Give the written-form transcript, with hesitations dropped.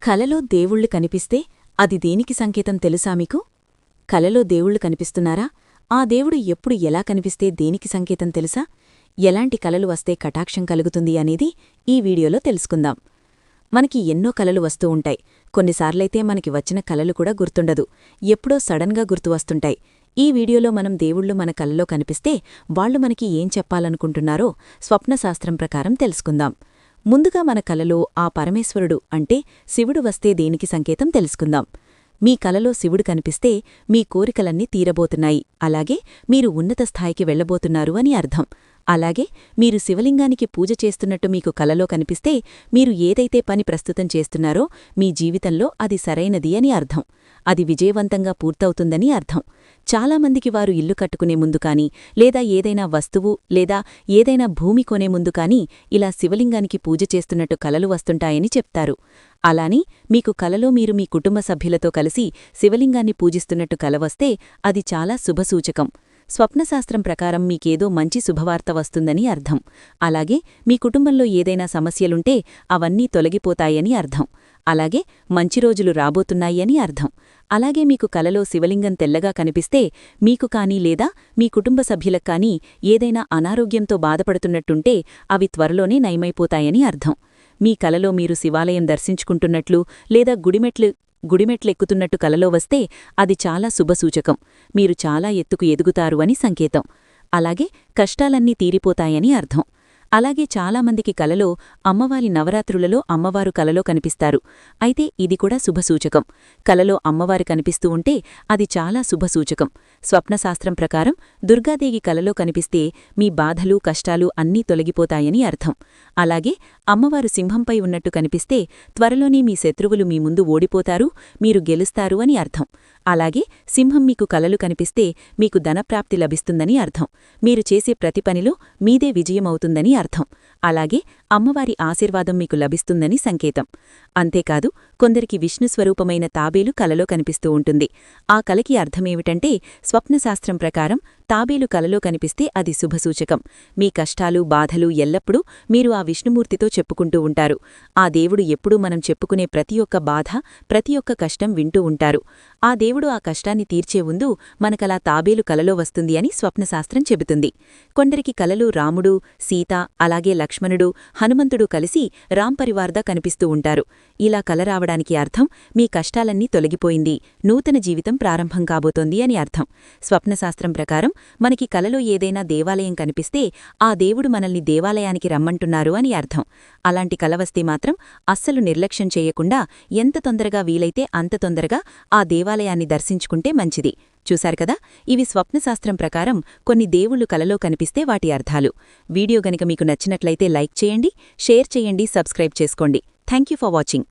కలలో దేవుళ్ళు కనిపిస్తే అది దేనికి సంకేతం తెలుసా మీకు? కలలో దేవుళ్ళు కనిపిస్తున్నారా? ఆ దేవుడు ఎప్పుడు ఎలా కనిపిస్తే దేనికి సంకేతం తెలుసా? ఎలాంటి కలలు వస్తే కటాక్షం కలుగుతుంది అనేది ఈ వీడియోలో తెలుసుకుందాం. మనకి ఎన్నో కలలు వస్తూ ఉంటాయి. కొన్నిసార్లైతే మనకి వచ్చిన కలలు కూడా గుర్తుండదు, ఎప్పుడో సడన్గా గుర్తు వస్తుంటాయి. ఈ వీడియోలో మనం దేవుళ్ళు మన కలలో కనిపిస్తే వాళ్లు మనకి ఏం చెప్పాలనుకుంటున్నారో స్వప్నశాస్త్రం ప్రకారం తెలుసుకుందాం. ముందుగా మన కలలో ఆ పరమేశ్వరుడు అంటే శివుడు వస్తే దేనికి సంకేతం తెలుసుకుందాం. మీ కలలో శివుడు కనిపిస్తే మీ కోరికలన్నీ తీరబోతున్నాయి, అలాగే మీరు ఉన్నత స్థాయికి వెళ్లబోతున్నారు అని అర్థం. అలాగే మీరు శివలింగానికి పూజ చేస్తున్నట్టు మీకు కలలో కనిపిస్తే మీరు ఏదైతే పని ప్రస్తుతం చేస్తున్నారో మీ జీవితంలో అది సరైనది అని అర్థం. అది విజయవంతంగా పూర్తవుతుందని అర్థం. చాలామందికి వారు ఇల్లు కట్టుకునే ముందు కానీ, లేదా ఏదైనా వస్తువు లేదా ఏదైనా భూమి కొనే ముందు కానీ ఇలా శివలింగానికి పూజ చేస్తున్నట్టు కలలు వస్తుంటాయని చెప్తారు. అలాని మీకు కలలో మీరు మీ కుటుంబ సభ్యులతో కలిసి శివలింగాన్ని పూజిస్తున్నట్టు కలవస్తే అది చాలా శుభసూచకం. స్వప్నశాస్త్రం ప్రకారం మీకేదో మంచి శుభవార్త వస్తుందని అర్థం. అలాగే మీ కుటుంబంలో ఏదైనా సమస్యలుంటే అవన్నీ తొలగిపోతాయని అర్థం. అలాగే మంచి రోజులు రాబోతున్నాయి అని అర్థం. అలాగే మీకు కలలో శివలింగం తెల్లగా కనిపిస్తే మీకు కానీ లేదా మీ కుటుంబ సభ్యులకు కానీ ఏదైనా అనారోగ్యంతో బాధపడుతున్నట్టుంటే అవి త్వరలోనే నయమైపోతాయని అర్థం. మీ కలలో మీరు శివాలయం దర్శించుకుంటున్నట్లు లేదా గుడిమెట్లెక్కుతున్నట్టు కలలో వస్తే అది చాలా శుభసూచకం. మీరు చాలా ఎత్తుకు ఎదుగుతారు అని సంకేతం. అలాగే కష్టాలన్నీ తీరిపోతాయని అర్థం. అలాగే చాలామందికి కలలో అమ్మవారి నవరాత్రులలో అమ్మవారు కలలో కనిపిస్తారు. అయితే ఇది కూడా శుభసూచకం. కలలో అమ్మవారు కనిపిస్తూ ఉంటే అది చాలా శుభసూచకం. స్వప్నశాస్త్రం ప్రకారం దుర్గాదేవి కలలో కనిపిస్తే మీ బాధలు కష్టాలు అన్నీ తొలగిపోతాయని అర్థం. అలాగే అమ్మవారు సింహంపై ఉన్నట్టు కనిపిస్తే త్వరలోనే మీ శత్రువులు మీ ముందు ఓడిపోతారు, మీరు గెలుస్తారు అని అర్థం. అలాగే సింహం మీకు కలలు కనిపిస్తే మీకు ధనప్రాప్తి లభిస్తుందని అర్థం. మీరు చేసే ప్రతి పనిలో మీదే విజయమవుతుందని అర్థం. అలాగే అమ్మవారి ఆశీర్వాదం మీకు లభిస్తుందని సంకేతం. అంతేకాదు కొందరికి విష్ణుస్వరూపమైన తాబేలు కలలో కనిపిస్తూ ఉంటుంది. ఆ కలకి అర్థమేమిటంటే స్వప్నశాస్త్రం ప్రకారం తాబేలు కలలో కనిపిస్తే అది శుభసూచకం. మీ కష్టాలు బాధలు ఎల్లప్పుడూ మీరు ఆ విష్ణుమూర్తితో చెప్పుకుంటూ ఉంటారు. ఆ దేవుడు ఎప్పుడూ మనం చెప్పుకునే ప్రతి ఒక్క బాధ ప్రతి ఒక్క కష్టం వింటూ ఉంటారు. ఆ దేవుడు ఆ కష్టాన్ని తీర్చే ముందు మనకలా తాబేలు కలలో వస్తుంది అని స్వప్నశాస్త్రం చెబుతుంది. కొందరికి కలలు రాముడు సీత అలాగే లక్ష్మణుడు హనుమంతుడు కలిసి రాంపరివార్దా కనిపిస్తూ ఉంటారు. ఇలా కల రావడానికి అర్థం మీ కష్టాలన్నీ తొలగిపోయింది, నూతన జీవితం ప్రారంభం కాబోతోంది అని అర్థం. స్వప్నశాస్త్రం ప్రకారం మనకి కలలో ఏదైనా దేవాలయం కనిపిస్తే ఆ దేవుడు మనల్ని దేవాలయానికి రమ్మంటున్నారు అని అర్థం. అలాంటి కల వస్తే మాత్రం అస్సలు నిర్లక్ష్యం చేయకుండా ఎంత తొందరగా వీలైతే అంత తొందరగా ఆ దేవాలయాన్ని దర్శించుకుంటే మంచిది. చూశారు కదా, ఇవి స్వప్నశాస్త్రం ప్రకారం కొన్ని దేవుళ్ళు కలలో కనిపిస్తే వాటి అర్థాలు. వీడియో గనుక మీకు నచ్చినట్లయితే లైక్ చేయండి, షేర్ చేయండి, సబ్స్క్రైబ్ చేసుకోండి. Thank you for watching.